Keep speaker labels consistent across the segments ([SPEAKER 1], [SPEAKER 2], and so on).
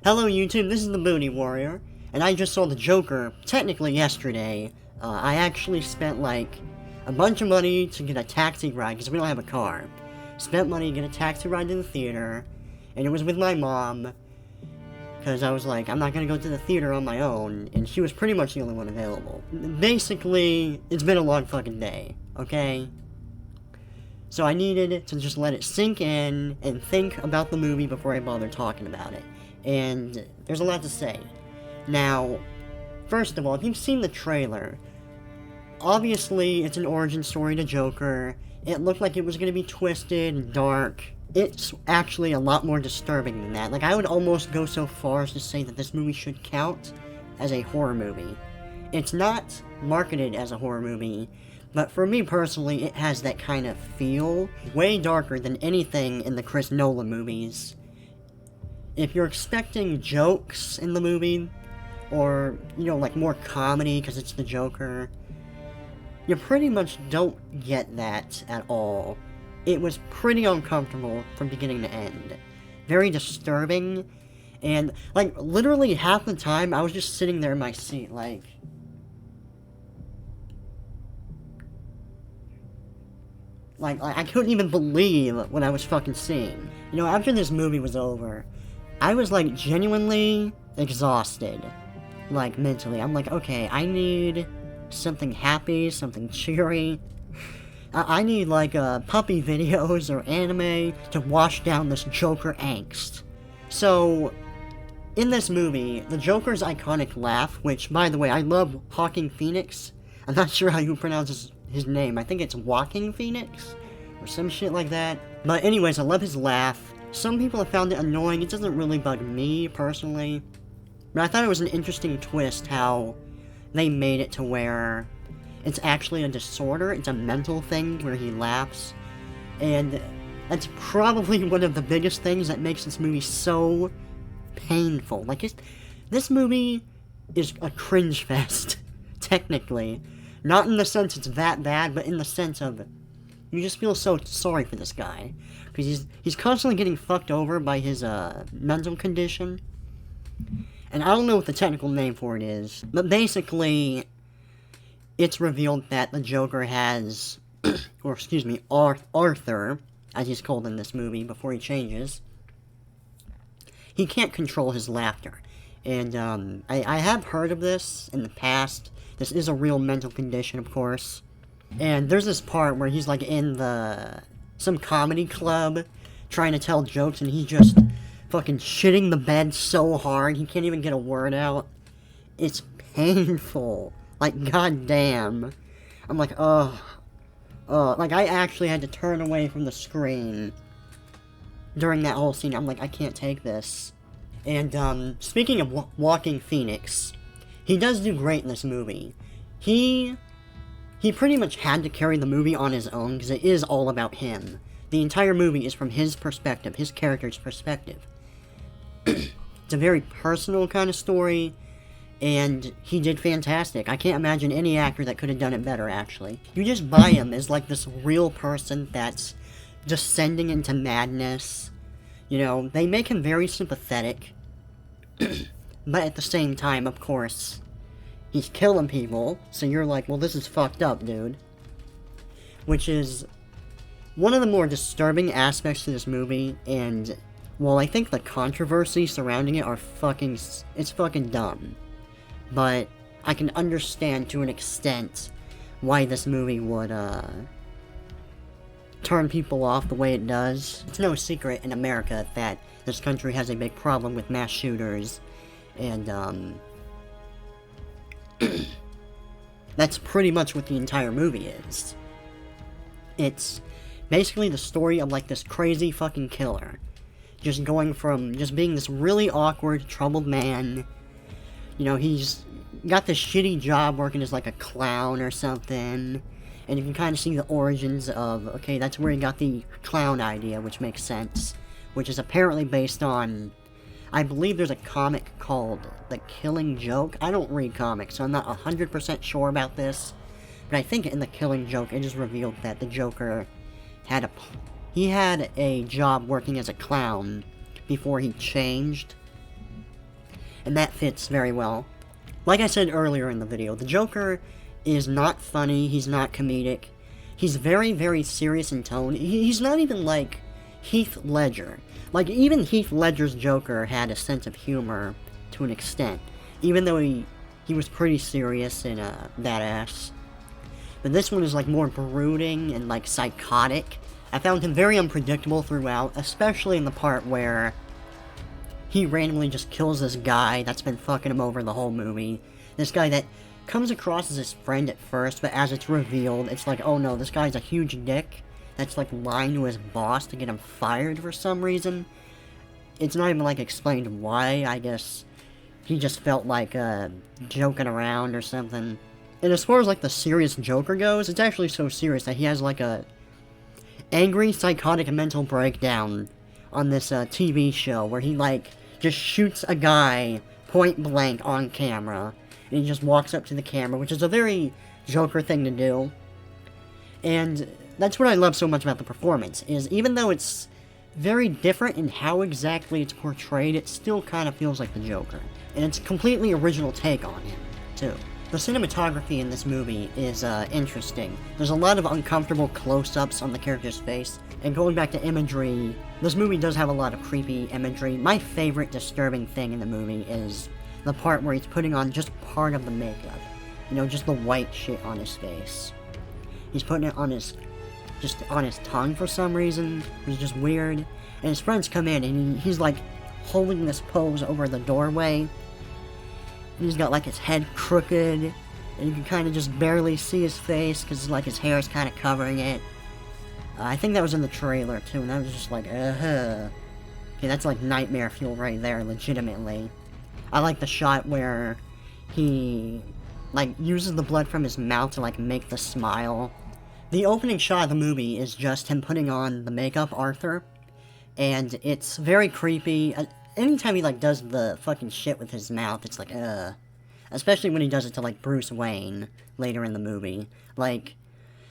[SPEAKER 1] Hello YouTube, this is the Bootie Warrior, and I just saw the Joker, technically yesterday. I actually spent like a bunch of money to get a taxi ride, because we don't have a car. Spent money to get a taxi ride to the theater, and it was with my mom, because I was like, I'm not going to go to the theater on my own, and she was pretty much the only one available. Basically, it's been a long fucking day, okay? So I needed to just let it sink in and think about the movie before I bothered talking about it. And there's a lot to say. Now, first of all, if you've seen the trailer, obviously it's an origin story to Joker. It looked like it was going to be twisted and dark. It's actually a lot more disturbing than that. Like, I would almost go so far as to say that this movie should count as a horror movie. It's not marketed as a horror movie, but for me personally, it has that kind of feel. Way darker than anything in the Chris Nolan movies. If you're expecting jokes in the movie, or, you know, like more comedy because it's the Joker, you pretty much don't get that at all. It was pretty uncomfortable from beginning to end. Very disturbing, and, like, literally half the time I was just sitting there in my seat, like... Like, I couldn't even believe what I was fucking seeing. You know, after this movie was over, I was, like, genuinely exhausted. Like, mentally. I'm like, okay, I need something happy, something cheery. I need, like, puppy videos or anime to wash down this Joker angst. So, in this movie, the Joker's iconic laugh, which, by the way, I love Joaquin Phoenix. I'm not sure how you pronounce his name. I think it's Walking Phoenix, or some shit like that. But anyways, I love his laugh. Some people have found it annoying. It doesn't really bug me, personally. But I thought it was an interesting twist how they made it to where it's actually a disorder. It's a mental thing where he laughs. And that's probably one of the biggest things that makes this movie so painful. Like, this movie is a cringe fest, technically. Not in the sense it's that bad, but in the sense of you just feel so sorry for this guy. Because he's constantly getting fucked over by his mental condition. And I don't know what the technical name for it is, but basically, it's revealed that the Joker has, or excuse me, Arthur, as he's called in this movie before he changes, he can't control his laughter. And I have heard of this in the past. This is a real mental condition, of course. And there's this part where he's like in some comedy club trying to tell jokes, and he's just fucking shitting the bed so hard he can't even get a word out. It's painful. Like, goddamn. I'm like, ugh. Like, I actually had to turn away from the screen during that whole scene. I'm like, I can't take this. And, speaking of Walking Phoenix, he does do great in this movie. He pretty much had to carry the movie on his own, because it is all about him. The entire movie is from his perspective, his character's perspective. It's a very personal kind of story, and he did fantastic. I can't imagine any actor that could have done it better, actually. You just buy him as, like, this real person that's descending into madness. You know, they make him very sympathetic. But at the same time, of course, he's killing people, so you're like, well, this is fucked up, dude. Which is one of the more disturbing aspects to this movie, and, well, I think the controversy surrounding it it's fucking dumb. But I can understand to an extent why this movie would, turn people off the way it does. It's no secret in America that this country has a big problem with mass shooters, and, that's pretty much what the entire movie is. It's basically the story of, like, this crazy fucking killer. Just going from just being this really awkward, troubled man. You know, he's got this shitty job working as, like, a clown or something. And you can kind of see the origins of, okay, that's where he got the clown idea, which makes sense. Which is apparently based on, I believe there's a comic called The Killing Joke. I don't read comics, so I'm not 100% sure about this. But I think in The Killing Joke, it is revealed that the Joker had a job working as a clown before he changed. and that fits very well. Like I said earlier in the video, the Joker is not funny, he's not comedic. He's very, very serious in tone. He's not even like Heath Ledger. Like, even Heath Ledger's Joker had a sense of humor to an extent, even though he was pretty serious and badass. But this one is like more brooding and like psychotic. I found him very unpredictable throughout, especially in the part where he randomly just kills this guy that's been fucking him over the whole movie. This guy that comes across as his friend at first, but as it's revealed, it's like, oh no, this guy's a huge dick that's like lying to his boss to get him fired for some reason. It's not even like explained why. I guess he just felt like joking around or something. And as far as like the serious Joker goes, it's actually so serious that he has like a angry psychotic mental breakdown on this TV show where he like just shoots a guy point blank on camera. And he just walks up to the camera, which is a very Joker thing to do. And that's what I love so much about the performance, is even though it's very different in how exactly it's portrayed, it still kind of feels like the Joker. And it's a completely original take on him, too. The cinematography in this movie is interesting. There's a lot of uncomfortable close-ups on the character's face. And going back to imagery, this movie does have a lot of creepy imagery. My favorite disturbing thing in the movie is the part where he's putting on just part of the makeup. You know, just the white shit on his face. He's putting it on his tongue for some reason, which is just weird. And his friends come in and he's like holding this pose over the doorway. And he's got like his head crooked, and you can kind of just barely see his face because like his hair is kind of covering it. I think that was in the trailer too, and I was just like, Okay, that's like nightmare fuel right there, legitimately. I like the shot where he, like, uses the blood from his mouth to, like, make the smile. The opening shot of the movie is just him putting on the makeup, Arthur, and it's very creepy. Anytime he, like, does the fucking shit with his mouth, it's like, especially when he does it to, like, Bruce Wayne later in the movie. Like,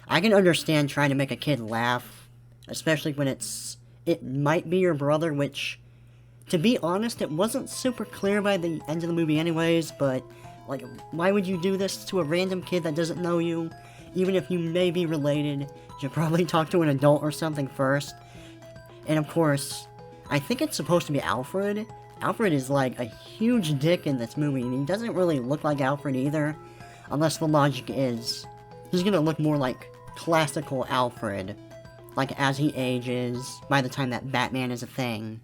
[SPEAKER 1] I can understand trying to make a kid laugh, especially when it might be your brother, which, to be honest, it wasn't super clear by the end of the movie anyways, but, like, why would you do this to a random kid that doesn't know you? Even if you may be related, you should probably talk to an adult or something first. And of course, I think it's supposed to be Alfred. Alfred is, like, a huge dick in this movie, and he doesn't really look like Alfred either, unless the logic is he's gonna look more like classical Alfred, like, as he ages, by the time that Batman is a thing.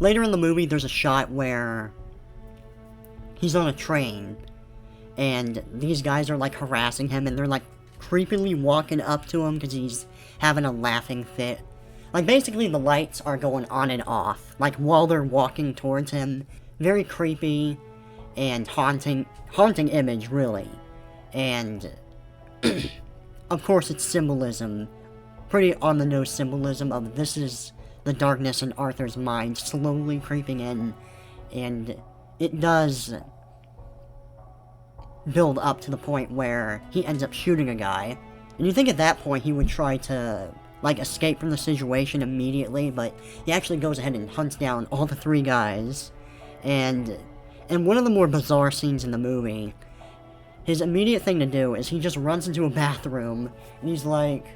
[SPEAKER 1] Later in the movie, there's a shot where he's on a train, and these guys are, like, harassing him, and they're, like, creepily walking up to him because he's having a laughing fit. Like, basically, the lights are going on and off, like, while they're walking towards him. Very creepy and haunting image, really. And, of course, it's symbolism. Pretty on-the-nose symbolism of this is the darkness in Arthur's mind slowly creeping in, and it does build up to the point where he ends up shooting a guy. And you think at that point he would try to, like, escape from the situation immediately, but he actually goes ahead and hunts down all the three guys. And in one of the more bizarre scenes in the movie, his immediate thing to do is he just runs into a bathroom, and he's like,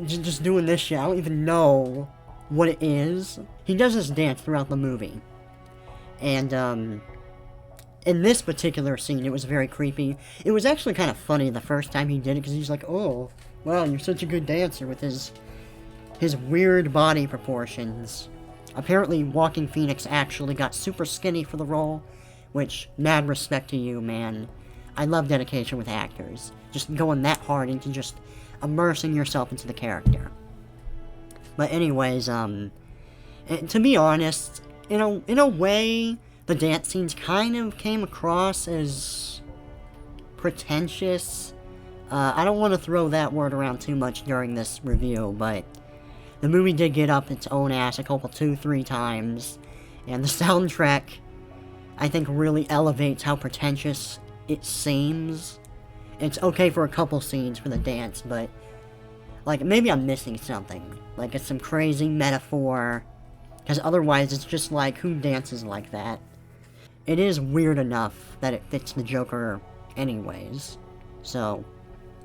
[SPEAKER 1] just doing this shit. I don't even know what it is. He does this dance throughout the movie. And, in this particular scene, it was very creepy. It was actually kind of funny the first time he did it, because he's like, oh, wow, you're such a good dancer with his weird body proportions. Apparently, Joaquin Phoenix actually got super skinny for the role, which, mad respect to you, man. I love dedication with actors. Just going that hard into just immersing yourself into the character. But anyways, to be honest, in a way, the dance scenes kind of came across as pretentious. I don't want to throw that word around too much during this review, but the movie did get up its own ass a couple, 2-3 times, and the soundtrack, I think, really elevates how pretentious it seems. It's okay for a couple scenes for the dance, but, like, maybe I'm missing something. Like, it's some crazy metaphor, Because otherwise, it's just like, who dances like that? It is weird enough that it fits the Joker anyways. So,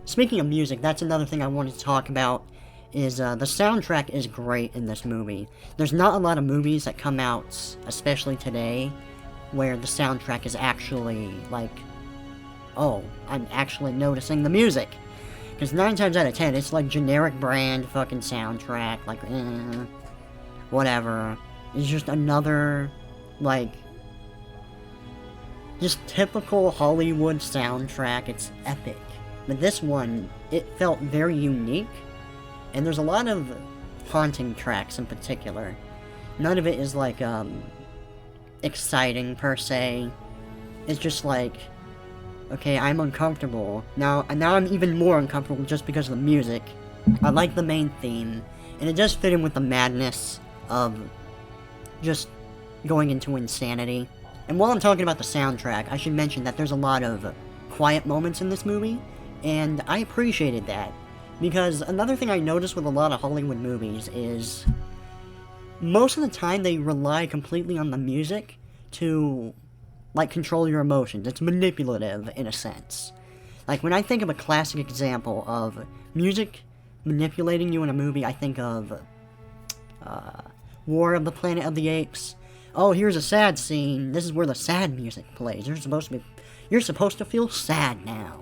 [SPEAKER 1] speaking of music, that's another thing I wanted to talk about, is the soundtrack is great in this movie. There's not a lot of movies that come out, especially today, where the soundtrack is actually, like, oh, I'm actually noticing the music. Because 9 times out of 10, it's like generic brand fucking soundtrack, like, whatever. It's just another, like, just typical Hollywood soundtrack. It's epic. But this one, it felt very unique, and there's a lot of haunting tracks in particular. None of it is, like, exciting per se. It's just like, okay, I'm uncomfortable. Now I'm even more uncomfortable just because of the music. I like the main theme, and it does fit in with the madness of just going into insanity. And while I'm talking about the soundtrack, I should mention that there's a lot of quiet moments in this movie, and I appreciated that. Because another thing I noticed with a lot of Hollywood movies is most of the time they rely completely on the music to, like, control your emotions. It's manipulative, in a sense. Like, when I think of a classic example of music manipulating you in a movie, I think of War of the Planet of the Apes. Oh, here's a sad scene. This is where the sad music plays. You're supposed to feel sad now.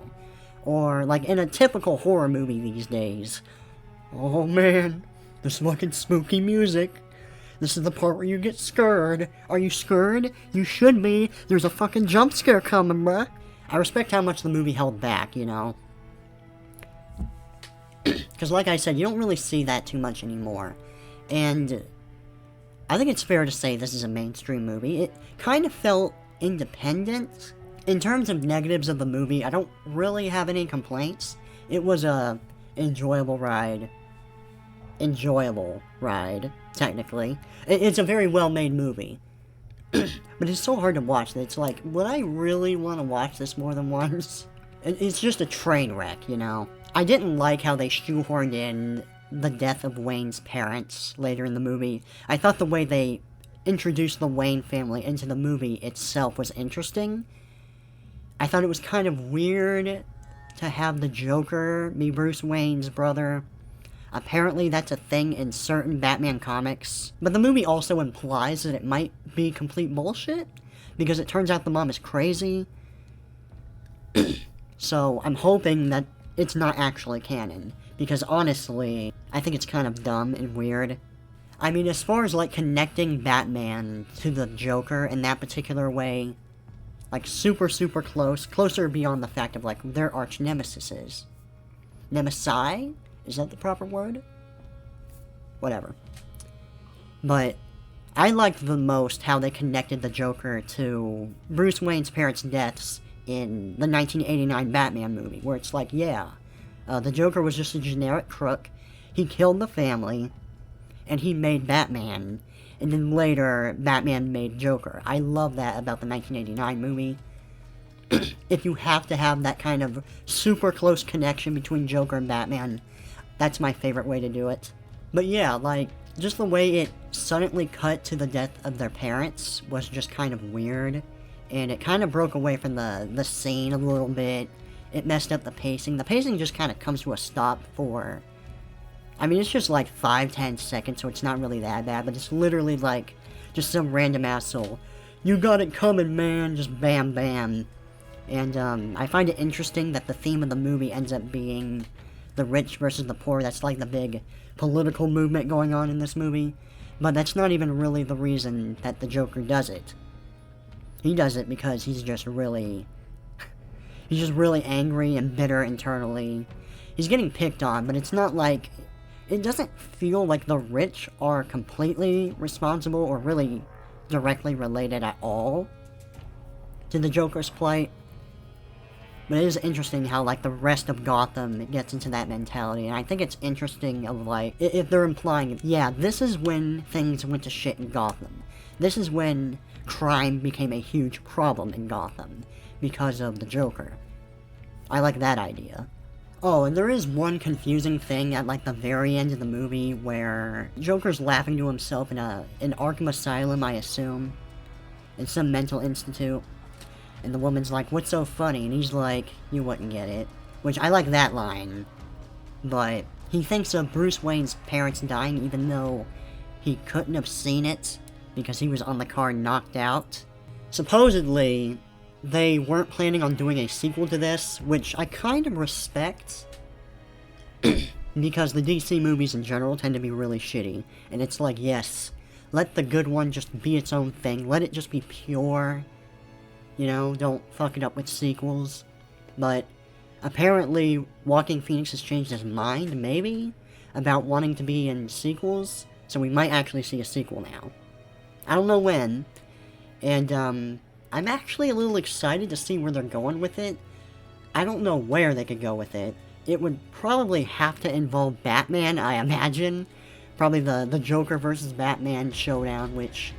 [SPEAKER 1] Or, like, in a typical horror movie these days. Oh, man. This fucking spooky music. This is the part where you get scared. Are you scared? You should be. There's a fucking jump scare coming, bruh. I respect how much the movie held back, you know? Because, like I said, you don't really see that too much anymore. And I think it's fair to say this is a mainstream movie. It kind of felt independent. In terms of negatives of the movie, I don't really have any complaints. It was a enjoyable ride. Enjoyable ride, technically. It's a very well-made movie. But it's so hard to watch that it's like, would I really want to watch this more than once? It's just a train wreck, you know? I didn't like how they shoehorned in the death of Wayne's parents later in the movie. I thought the way they introduced the Wayne family into the movie itself was interesting. I thought it was kind of weird to have the Joker be Bruce Wayne's brother. Apparently that's a thing in certain Batman comics. But the movie also implies that it might be complete bullshit, because it turns out the mom is crazy. So I'm hoping that it's not actually canon, because honestly, I think it's kind of dumb and weird. I mean, as far as, like, connecting Batman to the Joker in that particular way, like, super, super close, closer beyond the fact of, like, their arch nemesises. Nemesi? Is that the proper word? Whatever. But I liked the most how they connected the Joker to Bruce Wayne's parents' deaths in the 1989 Batman movie, where it's like, yeah, the Joker was just a generic crook, he killed the family, and he made Batman, and then later, Batman made Joker. I love that about the 1989 movie. If you have to have that kind of super close connection between Joker and Batman, that's my favorite way to do it. But yeah, like, just the way it suddenly cut to the death of their parents was just kind of weird. And it kind of broke away from the scene a little bit. It messed up the pacing. The pacing just kind of comes to a stop for... I mean, it's just like 5-10 seconds, so it's not really that bad, but it's literally like just some random asshole. You got it coming, man. Just bam, bam. And I find it interesting that the theme of the movie ends up being the rich versus the poor. That's like the big political movement going on in this movie. But that's not even really the reason that the Joker does it. He does it because he's just really angry and bitter internally. He's getting picked on, but it's not like... It doesn't feel like the rich are completely responsible or really directly related at all to the Joker's plight. But it is interesting how, like, the rest of Gotham gets into that mentality, and I think it's interesting of, like, if they're implying, yeah, this is when things went to shit in Gotham. This is when crime became a huge problem in Gotham, because of the Joker. I like that idea. Oh, and there is one confusing thing at like the very end of the movie where Joker's laughing to himself in an Arkham Asylum, I assume, in some mental institute, and the woman's like, "What's so funny?" And he's like, "You wouldn't get it," which I like that line, but he thinks of Bruce Wayne's parents dying even though he couldn't have seen it because he was on the car knocked out. Supposedly, they weren't planning on doing a sequel to this, which I kind of respect, because the DC movies in general tend to be really shitty, and it's like, yes, let the good one just be its own thing, let it just be pure, you know, don't fuck it up with sequels, but apparently Joaquin Phoenix has changed his mind, maybe, about wanting to be in sequels, so we might actually see a sequel now. I don't know when, and, I'm actually a little excited to see where they're going with it. I don't know where they could go with it. It would probably have to involve Batman, I imagine. Probably the Joker versus Batman showdown, which,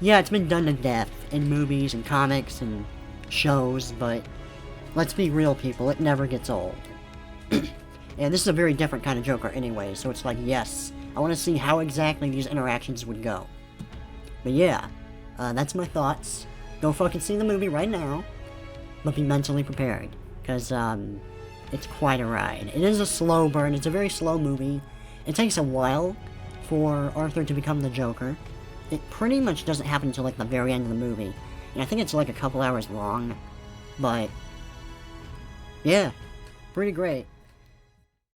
[SPEAKER 1] yeah, it's been done to death in movies and comics and shows, but let's be real, people, it never gets old. And this is a very different kind of Joker anyway, so it's like, yes, I want to see how exactly these interactions would go. But yeah, that's my thoughts. Go fucking see the movie right now, but be mentally prepared, because, it's quite a ride. It is a slow burn, it's a very slow movie. It takes a while for Arthur to become the Joker. It pretty much doesn't happen until, like, the very end of the movie. And I think it's, like, a couple hours long, but, yeah, pretty great.